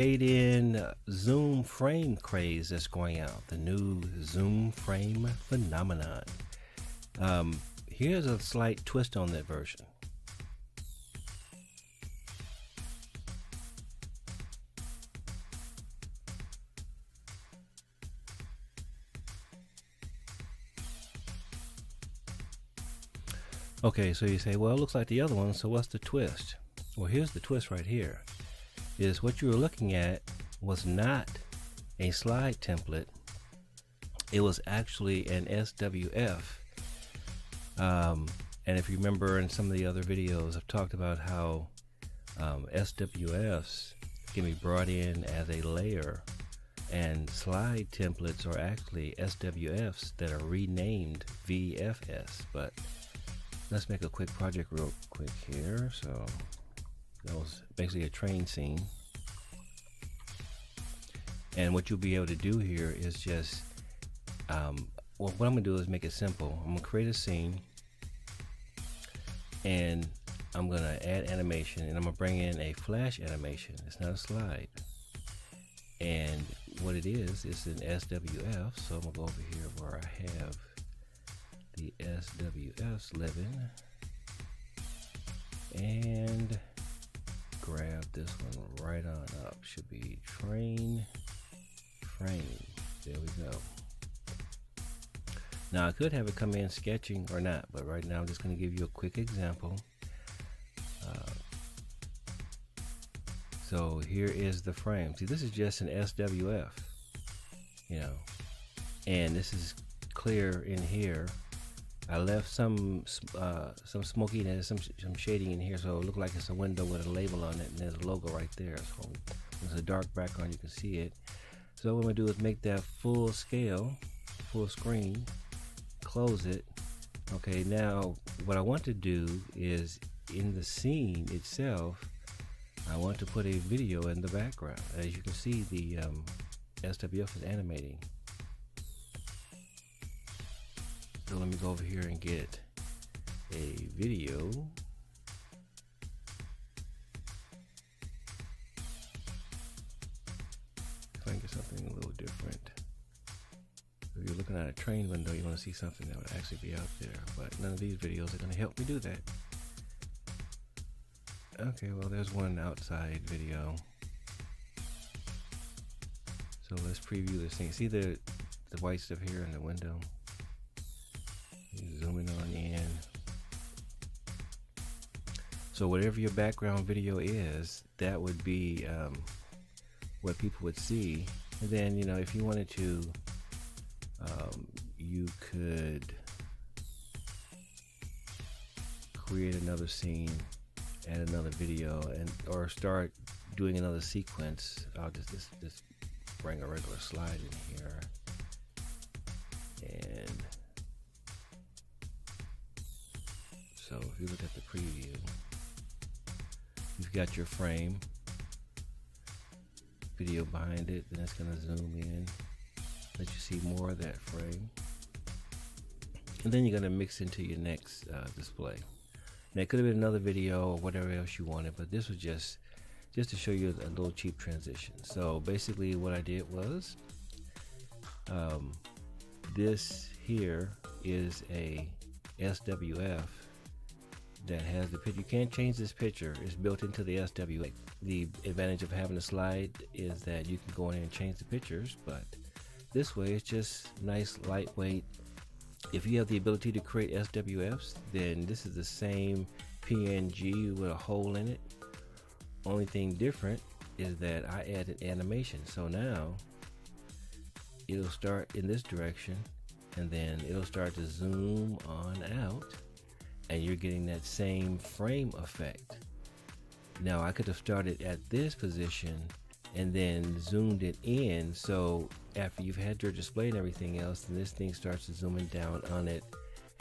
in zoom frame craze that's going out, the new zoom frame phenomenon. Here's a slight twist on that version. Okay, so you say, well, it looks like the other one, so what's the twist? Well, here's the twist right here. Is what you were looking at was not a slide template. It was actually an SWF. And if you remember in some of the other videos, I've talked about how SWFs can be brought in as a layer, and slide templates are actually SWFs that are renamed VFS. But let's make a quick project real quick here. So that was basically a train scene. And what you'll be able to do here is just, well, what I'm gonna do is make it simple. I'm gonna create a scene, and I'm gonna add animation, and I'm gonna bring in a flash animation. It's not a slide. And what it is an SWF. So I'm gonna go over here where I have the SWFs living, and grab this one right on up. Should be train frame. There we go. Now I could have it come in sketching or not, but right now I'm just going to give you a quick example. So here is the frame. See, this is just an SWF, you know, and this is clear in here. I left some smokiness, some shading in here, so it looked like it's a window with a label on it, and there's a logo right there. So there's a dark background, you can see it. So what I'm gonna do is make that full scale, full screen, close it. Okay, now what I want to do is in the scene itself, I want to put a video in the background. As you can see, the SWF is animating. So let me go over here and get a video. If I can get something a little different. If you're looking at a train window, you want to see something that would actually be out there. But none of these videos are going to help me do that. Okay, well, there's one outside video. So let's preview this thing. See the white stuff here in the window? Zooming on in. So whatever your background video is, that would be what people would see. And then, you know, if you wanted to, you could create another scene, add another video, and or start doing another sequence. I'll just bring a regular slide in here, and so if you look at the preview, you've got your frame, video behind it, then it's going to zoom in, let you see more of that frame, and then you're going to mix into your next display. Now it could have been another video or whatever else you wanted, but this was just to show you a little cheap transition. So basically what I did was, this here is a SWF that has the picture. You can't change this picture. It's built into the SWF. The advantage of having a slide is that you can go in and change the pictures, but this way it's just nice, lightweight. If you have the ability to create SWFs, then this is the same PNG with a hole in it. Only thing different is that I added animation. So now it'll start in this direction, and then it'll start to zoom on out, and you're getting that same frame effect. Now I could have started at this position and then zoomed it in, so after you've had your display and everything else, then this thing starts to zooming down on it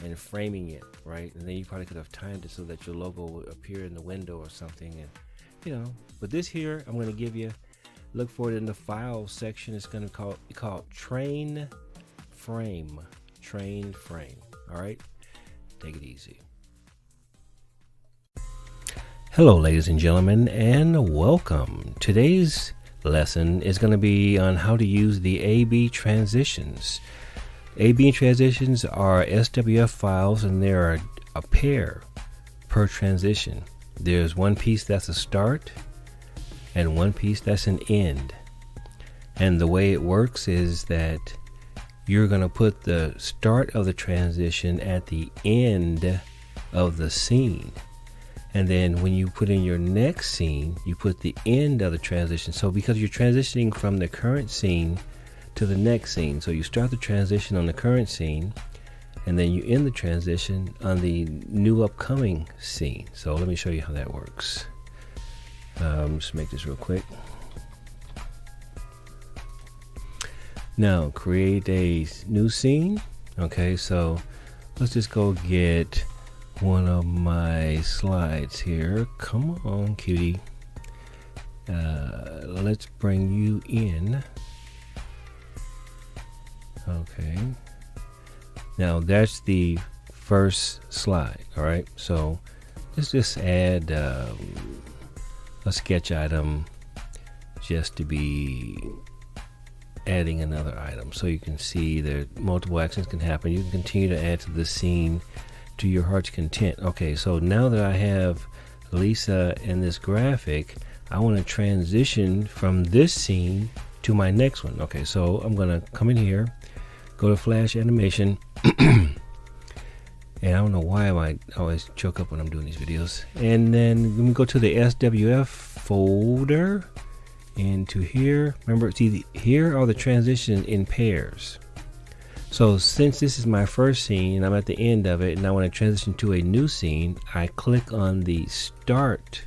and framing it, right? And then you probably could have timed it so that your logo would appear in the window or something, and you know. But this here, I'm going to give you, look for it in the file section. It's going to be called train frame. All right, take it easy. Hello ladies and gentlemen, and welcome. Today's lesson is going to be on how to use the A-B transitions. A-B transitions are SWF files, and there are a pair per transition. There's one piece that's a start and one piece that's an end. And the way it works is that you're going to put the start of the transition at the end of the scene. And then when you put in your next scene, you put the end of the transition. So because you're transitioning from the current scene to the next scene. So you start the transition on the current scene, and then you end the transition on the new upcoming scene. So let me show you how that works. Just make this real quick. Now create a new scene. Okay, so let's just go get one of my slides here. Come on, cutie. Let's bring you in. Okay. Now that's the first slide. All right. So let's just add a sketch item just to be adding another item, so you can see that multiple actions can happen. You can continue to add to the scene to your heart's content. Okay, so now that I have Lisa in this graphic, I want to transition from this scene to my next one. Okay, so I'm gonna come in here, go to Flash Animation, and I don't know why I always choke up when I'm doing these videos. And then let me go to the SWF folder. Into here. Remember, see, here are the transitions in pairs. So since this is my first scene and I'm at the end of it and I want to transition to a new scene, I click on the start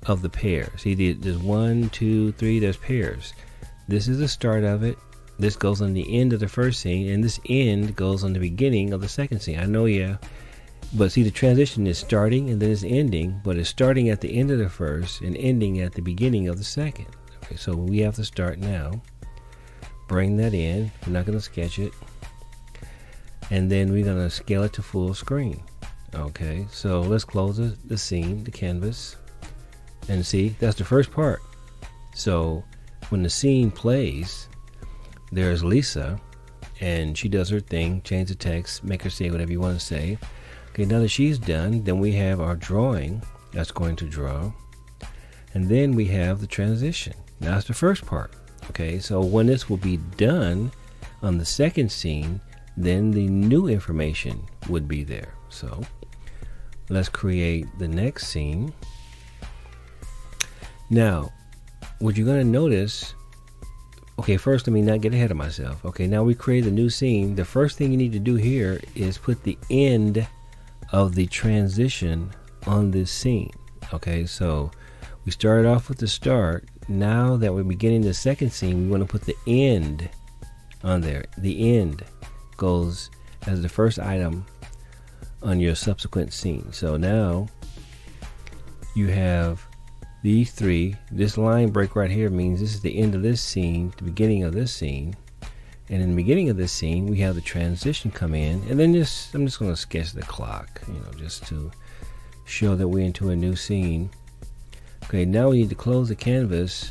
of the pair. See, there's 1, 2, 3, there's pairs. This is the start of it. This goes on the end of the first scene, and this end goes on the beginning of the second scene. I know, yeah. But see, the transition is starting and then it's ending, but it's starting at the end of the first and ending at the beginning of the second. Okay, so we have to start now. Bring that in. We're not going to sketch it. And then we're going to scale it to full screen. Okay, so let's close the scene, the canvas. And see, that's the first part. So when the scene plays, there's Lisa, and she does her thing, change the text, make her say whatever you want to say. Okay, now that she's done, then we have our drawing that's going to draw. And then we have the transition. Now that's the first part. Okay, so when this will be done on the second scene, then the new information would be there. So let's create the next scene. Now, what you're going to notice, okay, first let me not get ahead of myself. Okay, now we create a new scene. The first thing you need to do here is put the end of the transition on this scene. Okay, so we started off with the start. Now that we're beginning the second scene, we want to put the end on there. The end goes as the first item on your subsequent scene. So now you have these three. This line break right here means this is the end of this scene, the beginning of this scene. And in the beginning of this scene, we have the transition come in, and then I'm just going to sketch the clock, just to show that we're into a new scene. Okay, now we need to close the canvas,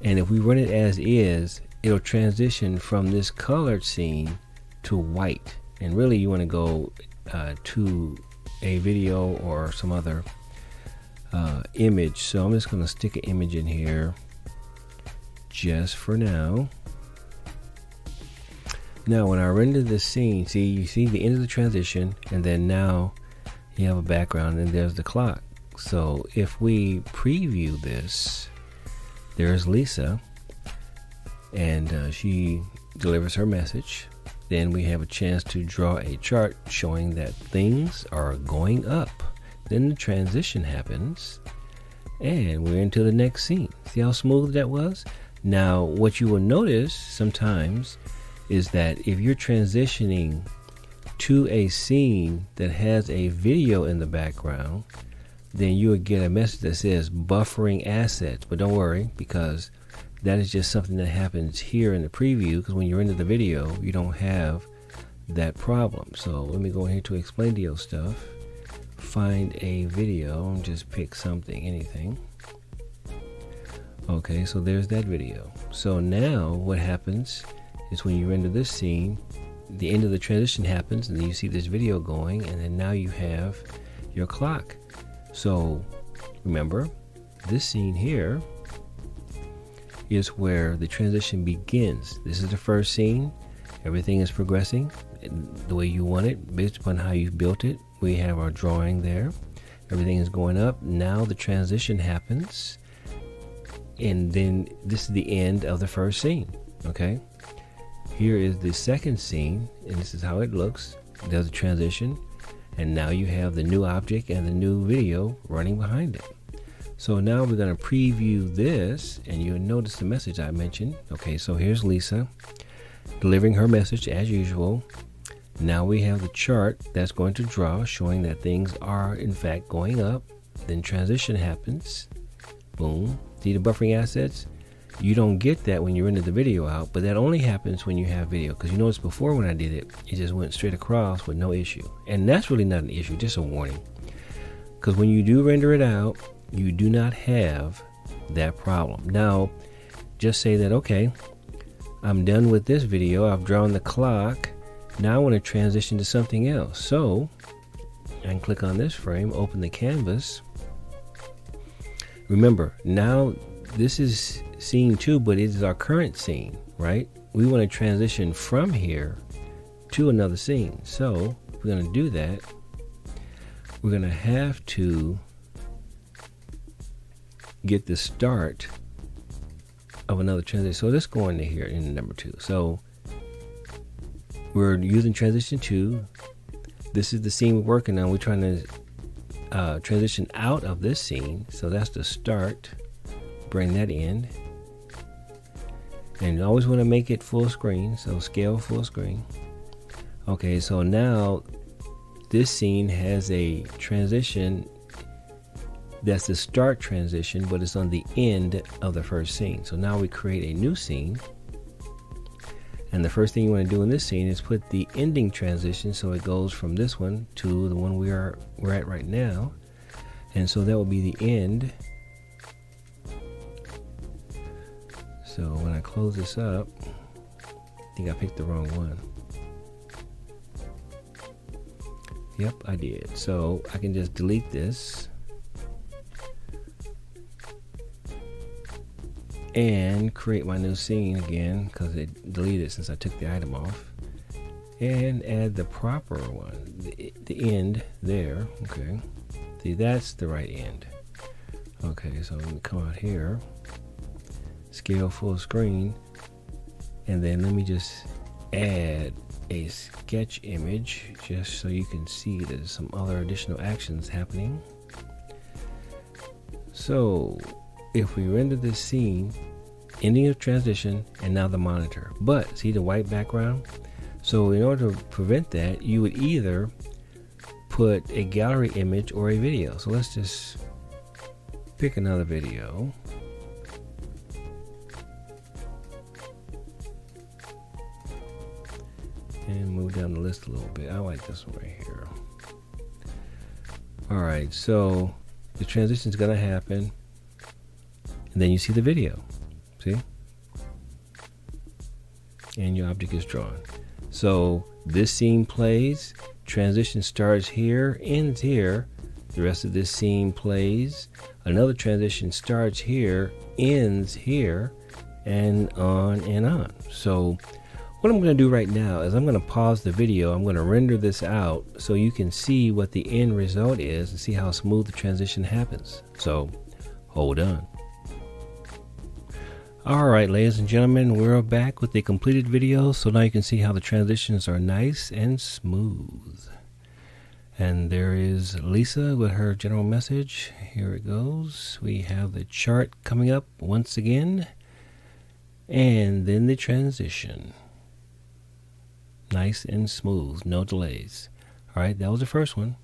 and if we run it as is, it'll transition from this colored scene to white. And really, you want to go to a video or some other image. So I'm just going to stick an image in here just for now. Now when I render this scene, see, you see the end of the transition, and then now you have a background and there's the clock. So if we preview this, there's Lisa, and she delivers her message. Then we have a chance to draw a chart showing that things are going up. Then the transition happens, and we're into the next scene. See how smooth that was? Now what you will notice sometimes is that if you're transitioning to a scene that has a video in the background, then you will get a message that says buffering assets. But don't worry, because that is just something that happens here in the preview, because when you're into the video, you don't have that problem. So let me go here to Explaindio stuff, find a video, and just pick something, anything. Okay, so there's that video. So now what happens is when you render this scene, the end of the transition happens, and then you see this video going, and then now you have your clock. So remember, this scene here is where the transition begins. This is the first scene. Everything is progressing the way you want it based upon how you built it. We have our drawing there. Everything is going up. Now the transition happens, and then this is the end of the first scene. Okay, here is the second scene, and this is how it looks. There's a transition, and now you have the new object and the new video running behind it. So now we're going to preview this, and you'll notice the message I mentioned. Okay, so here's Lisa delivering her message as usual. Now we have the chart that's going to draw, showing that things are in fact going up. Then transition happens. Boom. See the buffering assets? You don't get that when you render the video out, but that only happens when you have video, because you notice before when I did it, it just went straight across with no issue. And that's really not an issue, just a warning. Because when you do render it out, you do not have that problem. Now, just say that, okay, I'm done with this video. I've drawn the clock. Now I want to transition to something else. So I can click on this frame, open the canvas. Remember, now this is scene 2, but it is our current scene, right? We want to transition from here to another scene. So if we're going to do that, we're going to have to get the start of another transition. So let's go into here in number 2. So we're using transition 2. This is the scene we're working on. We're trying to transition out of this scene. So that's the start. Bring that in. And you always want to make it full screen. So scale full screen. Okay, so now this scene has a transition. That's the start transition, but it's on the end of the first scene. So now we create a new scene. And the first thing you want to do in this scene is put the ending transition, so it goes from this one to the one we're at right now. And so that will be the end. So when I close this up, I think I picked the wrong one. Yep, I did. So I can just delete this and create my new scene again, because it deleted since I took the item off, and add the proper one, the end there. Okay, see, that's the right end. Okay, so let me come out here, scale full screen, and then let me just add a sketch image just so you can see there's some other additional actions happening. So if we render this scene, ending of transition, and now the monitor, but see the white background? So in order to prevent that, you would either put a gallery image or a video. So let's just pick another video. And move down the list a little bit. I like this one right here. Alright, so the transition is going to happen. And then you see the video. See? And your object is drawn. So this scene plays, transition starts here, ends here. The rest of this scene plays. Another transition starts here, ends here, and on and on. So what I'm going to do right now is I'm going to pause the video. I'm going to render this out so you can see what the end result is and see how smooth the transition happens. So hold on. Alright, ladies and gentlemen, we're back with the completed video, so now you can see how the transitions are nice and smooth. And there is Lisa with her general message. Here it goes. We have the chart coming up once again, and then the transition. Nice and smooth, no delays. Alright, that was the first one.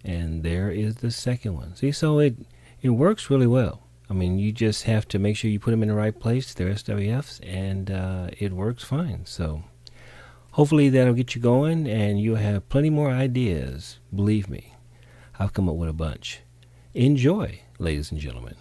And there is the second one. See, so it works really well. I mean, you just have to make sure you put them in the right place. They're SWFs, and it works fine. So hopefully that'll get you going, and you'll have plenty more ideas. Believe me, I've come up with a bunch. Enjoy, ladies and gentlemen.